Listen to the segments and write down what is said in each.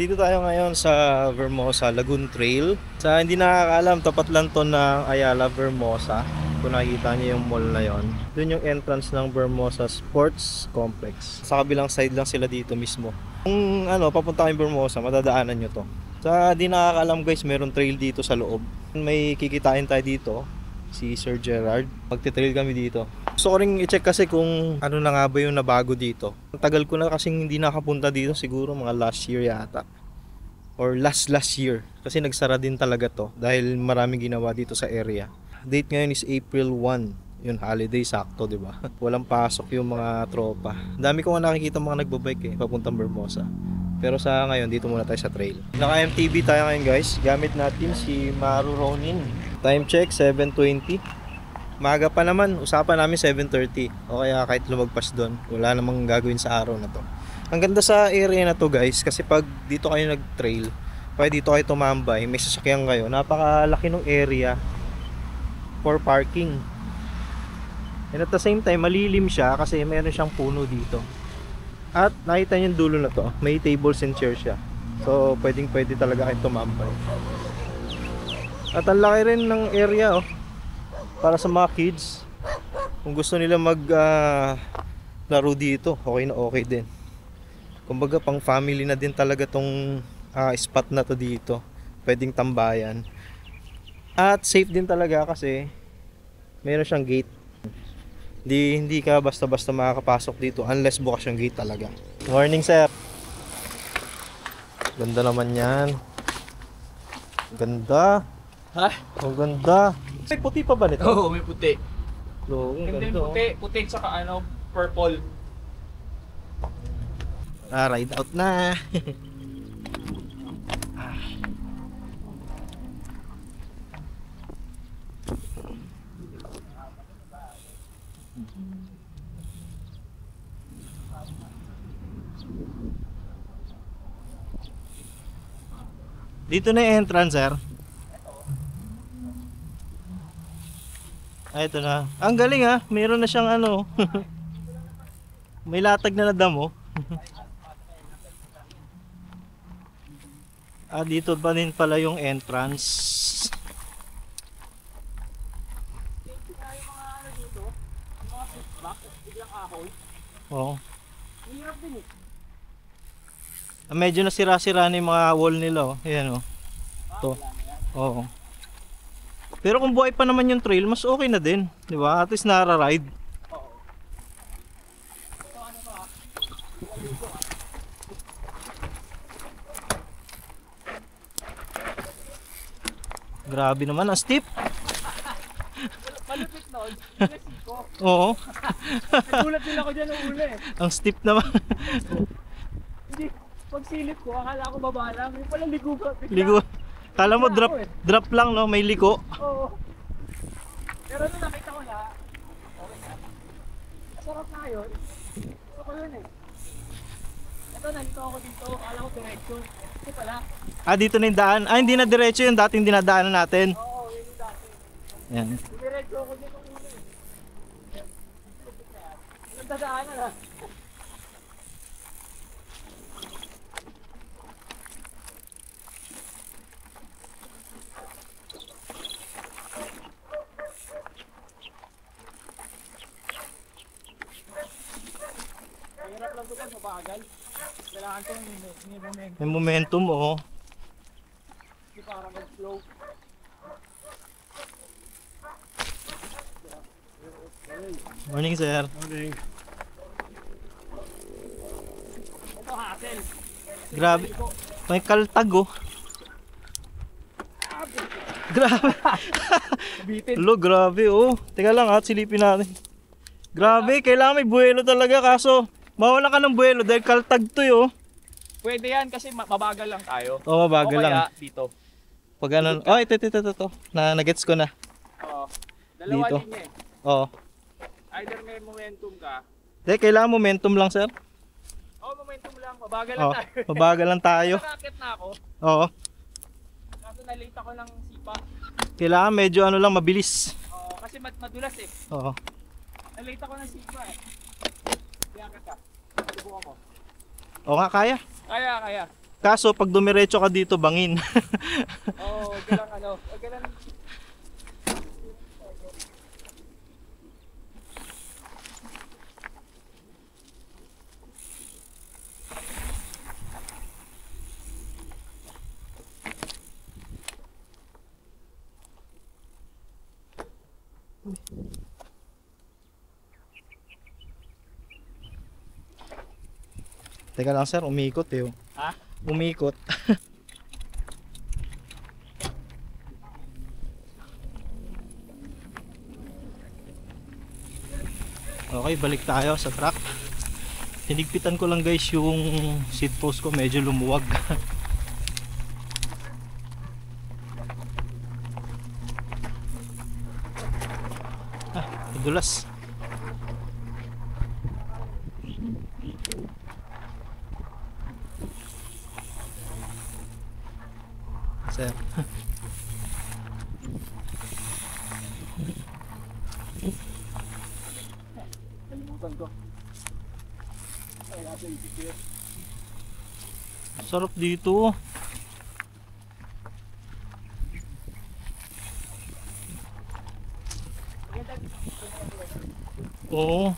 Nandito tayo ngayon sa Vermosa Lagoon Trail. Sa hindi nakakaalam, tapat lang to ng Ayala Vermosa. Kung nakikita niyo yung mall na yon, doon yung entrance ng Vermosa Sports Complex. Sa kabilang side lang sila dito mismo. Kung papunta kayong Vermosa, madadaanan nyo to. Sa hindi nakakaalam guys, meron trail dito sa loob. May kikitain tayo dito, si Sir Gerard. Magte-trail kami dito. Gusto ko rin i-check kasi kung ano na nga ba yung nabago dito. Ang tagal ko na kasing hindi nakapunta dito, siguro mga last year yata. Or last year. Kasi nagsara din talaga to dahil maraming ginawa dito sa area. Date ngayon is April 1. Yun, holiday, sakto, di ba? Walang pasok yung mga tropa. Dami ko nga nakikita mga nagbabike papuntang Vermosa. Pero sa ngayon, dito muna tayo sa trail. Naka-MTB tayo ngayon guys. Gamit natin si Maru Ronin. Time check, 7:20. Maaga pa naman, usapan namin 7:30. O kaya kahit lumagpas doon, wala namang gagawin sa araw na to. Ang ganda sa area na to guys, kasi pag dito kayo nag-trail, pag dito kayo tumambay, may sasakyan kayo, napakalaki ng area for parking. And at the same time, malilim siya kasi meron siyang puno dito. At nakita niyo yung dulo na to, may tables and chairs siya. So pwede talaga kayo tumambay. At ang laki rin ng area para sa mga kids. Kung gusto nila laro dito, okay na okay din. Kumbaga pang family na din talaga tong spot na to dito. Pwedeng tambayan. At safe din talaga kasi meron siyang gate. Hindi ka basta-basta makakapasok dito unless bukas yung gate talaga. Morning sir. Ganda naman yan. Ganda. Ha? Ang ganda. May puti pa ba nito? Oo, may puti. Oo, ang Hindi ganda. puti tsaka purple. Ride out na. Dito na yung entrance, sir. Ito na. Ang galing meron na siyang may latag na nadamo. Dito pa din pala yung entrance. Oo. Hirap din Medyo nasira-sira na yung mga wall nila. Ayan to. Oo. Pero kung buhay pa naman yung trail, mas okay na din, di ba? At least nara-ride. Grabe naman, ang steep. Malupit nun, sinasiko. Oo. Nagulat din ako dyan ng uli. Ang steep naman. Hindi, pag silip ko, akala ko baba lang. Yung pala ligo ba? Ligo. Kala mo drop lang, no? May liko. Oo. Pero nung nakita ko na, okay na. Masarap na yun. Gusto ko yun Ito, nalito ako dito. Akala ko diretso. Ito pala. Dito na yung daan. Hindi na diretso yung dating dinadaanan natin. Oo, yun yung dati. Yan. Diretso ako dito ng uli. Yung dadaanan Hirap lang ito pag mabagal. Kailangan ko may momentum. May momentum, Hindi para mag-flow. Morning, sir. Morning. Ito hassle. Grabe. May kaltag, Grabe. Bitin. Grabe, Teka lang, silipin natin. Grabe, kailangan may buwelo talaga kaso mawala ka ng buwelo dahil kaltag to Pwede yan kasi mabagal lang tayo. Mabagal o lang. kaya dito. Pag ito. Nagets ko na. Oo. Dalawa Dito. linya Either may momentum ka. Kailangan momentum lang, sir. Momentum lang. Mabagal lang tayo. Mabagal lang tayo. Nakakit na ako. Oo. Kaso nalate ako ng sipa. Kailangan medyo lang, mabilis. Kasi madulas Oo. Nalate ako ng sipa Kaya ka. Subukan mo. Oo nga, kaya. Kaya. Kaso pag dumiretso ka dito, bangin. Oo, wag ka lang ano. Wag ka lang. Teka lang sir, umikot eh. Oh. Ha? Umikot. Okay, balik tayo sa truck. Hinigpitan ko lang guys yung seat post ko, medyo lumuwag. Madulas. Sir. Kalimutan ko. Ay, nasa isip ko yun. Sarap dito. Oo.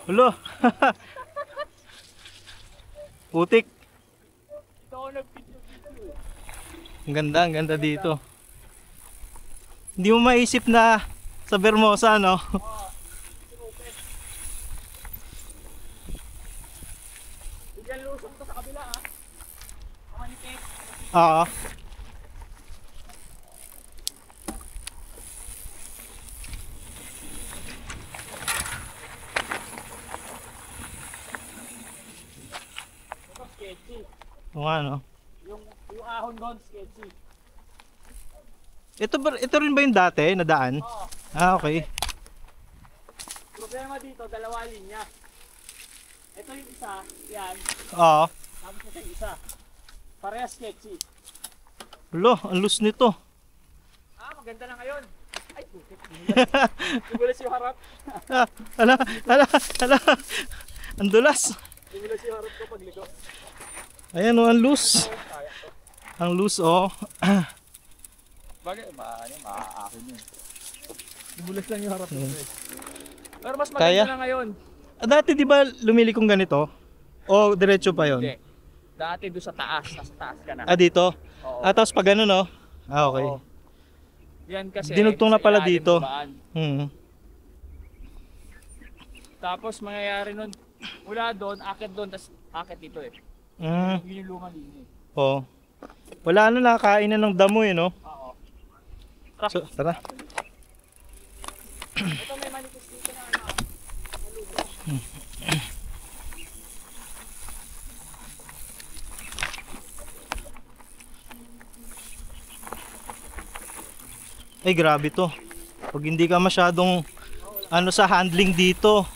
Hulo. Putik. Ito ako nag-video eh. Ang ganda dito. Hindi mo maisip na sa Vermosa, no? Bigyan lusong to sa kabila ah. Manipis. Oo. Ito sketchy. Oo nga, no? Yung ahon doon sketchy. Ito rin ba yung dati na daan? Oo. Ah, okay. Problema dito, dalawa linya. Ito yung isa, yan. Oo. Tapos ito yung isa. Parehas sketchy. Hulo, ang loose nito. Ah, maganda na ngayon. Ay, putik. Dumulas yung harap. Ah, ala. Ang dulas. Dumulas yung harap ko pagliko. Ayan, oh, ang loose. Kaya to. Ang loose, oh. Bagay, maaakin yun. Dumulas lang yung harap ko eh. Pero mas Kaya? maganda na ngayon. Ah, dati di ba lumilikong ganito? O diretso pa yon? Hindi. Dati doon sa taas, nasa taas ka na. Ah, dito? Oo. Ah, tapos pag ano, no? Ah, okay. Oo. Yan kasi Dinugtong na sa pala ilalim dito. babaan. Hmm. Tapos mangyayari nun, mula doon, akit doon, tapos akit dito eh. Mm. Yun yung lumang linya eh. Oh. Wala na, nakakain na ng damo eh, no? Oo. So, tara. Ito may manipis dito na ano. Ay, grabe to. Pag hindi ka masyadong ano sa handling dito,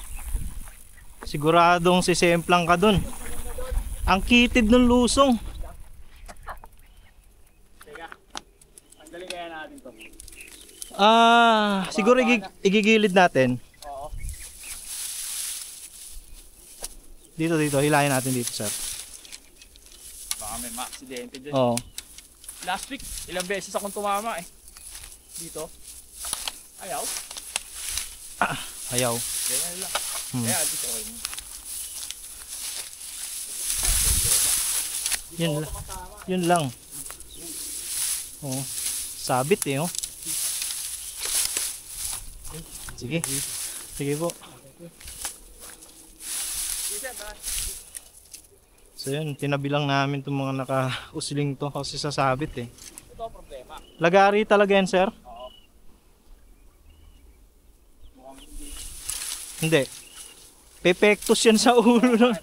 siguradong sisemplang ka dun. Ang kitid ng lusong. Teka, tanggalin kaya natin to. Ah, siguro igigilid natin. Oo. Dito, hilahin natin dito, sir. Baka may ma-aksidente dyan. Oo. Last week, ilang beses akong tumama eh. Dito. Ayaw. Ayaw. Ganyan lang. Hmm. Kaya, dito okay mo. Yun lang. Oh. Sabit eh, oh. Sige. Sige po. So yun, tinabi lang namin itong mga naka-usling to kasi sasabit eh. Ito ang problema. Lagari talaga yan, sir? Oo. Mukhang hindi. Hindi. Pepektos yan sa ulo ng...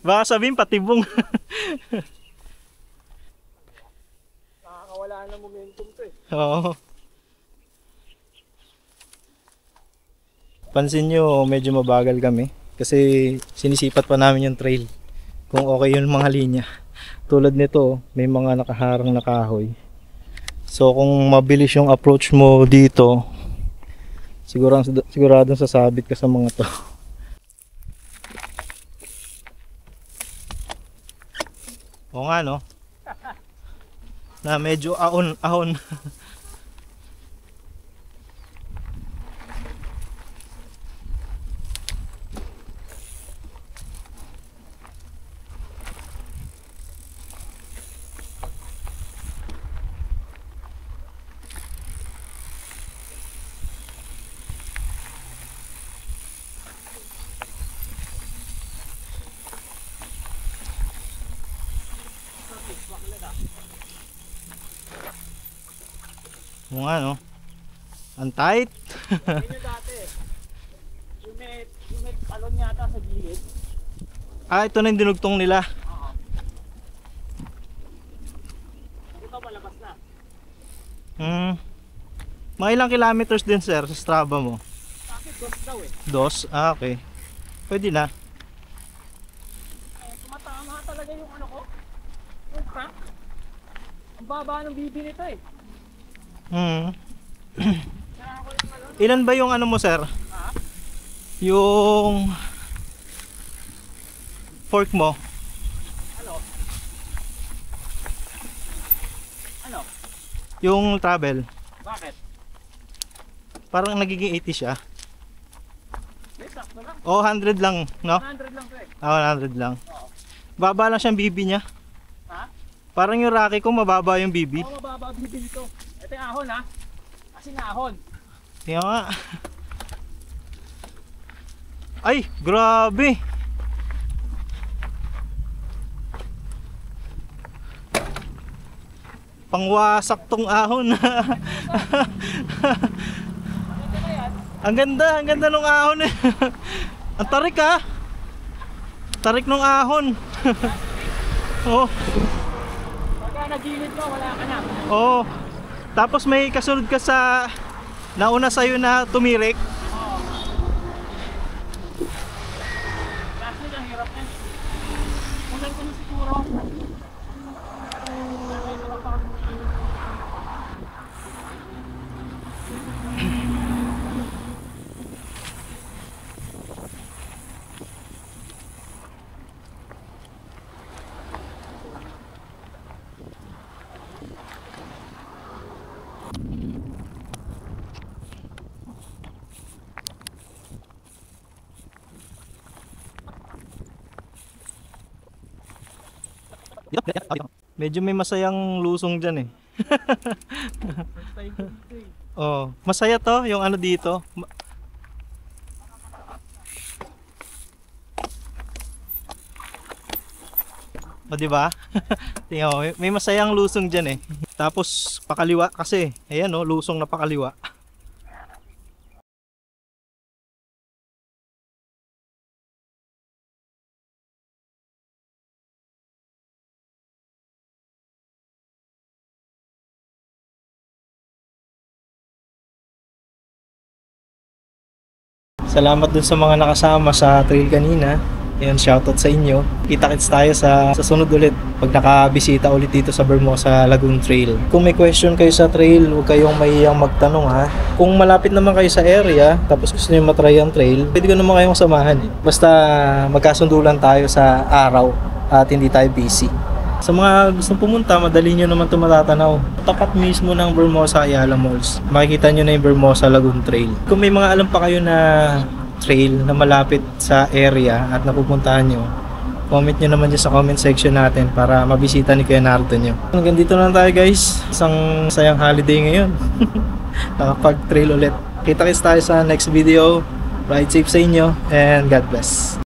Baka sabihin patibong. Nakakawala ng momentum to eh. Oo. Pansin nyo, medyo mabagal kami. Kasi sinisipat pa namin yung trail. kung okay yung mga linya. Tulad nito, may mga nakaharang na kahoy. So kung mabilis yung approach mo dito, siguradong sasabit ka sa mga to. O nga no, na medyo ahon. O nga no, ang tight. Yun yung dati. Yung may talon yata sa gilid. Ito na yung dinugtong nila. Oo. Ito malabas na. Mga ilang kilometers din sir sa Strava mo? Bakit dos daw eh. Dos? Okay. Pwede na. Tumatama talaga yung ano ko. Yung crack. Ang baba ng bibi nito eh. Kaya ako yung ano. Ilan ba yung ano mo sir? Ha? Yung fork mo? Ano? Ano? Yung travel? Bakit? Parang nagiging 80 siya. May sakto lang. O 100 lang, no? 100 lang to eh. 100 lang. Oo. Baba lang siyang BB niya. Ha? Parang yung Rocky ko mababa yung BB. Oo, mababa ang bibi nito. Ito yung ahon ha. Kasi nga ahon. Kaya nga. Ay, grabe. Pangwasak tong ahon. Ito na yan. Ang ganda nung ahon eh. Ang tarik ah. Tarik nung ahon. Oh, Pagka nagilid mo, wala ka na. oh. Tapos may kasunod ka sa nauna sa'yo na tumirik. Oo. Kasi ang hirap yan. Ulan ko na siguro. Medyo may masayang lusong dyan eh. First time ko dito eh. Oh, masaya to yung ano dito. O di ba? Tingnan mo, may masayang lusong diyan eh. Tapos pakaliwa kasi. Ayan oh, lusong na pakaliwa. Salamat dun sa mga nakasama sa trail kanina. Ayun, shoutout sa inyo. Kita-kits tayo sa sunod ulit pag nakabisita ulit dito sa Vermosa Lagoon Trail. Kung may question kayo sa trail, huwag kayong mahihiyang magtanong ha. Kung malapit naman kayo sa area, tapos gusto niyo matry ang trail, pwede ko naman kayong samahan eh. Basta magkasundo lang tayo sa araw at hindi tayo busy. Sa mga gustong pumunta, madali nyo naman ito matatanaw. Tapat mismo ng Vermosa Ayala Malls. Makikita nyo na yung Vermosa Lagoon Trail. Kung may mga alam pa kayo na trail na malapit sa area at napupuntahan nyo, comment nyo naman dyan sa comment section natin para mabisita ni Kuya Nardo nyo. Hanggang dito na lang tayo guys. Isang sayang holiday ngayon. Nakapag-trail ulit. Kita-kits tayo sa next video. Ride safe sa inyo and God bless.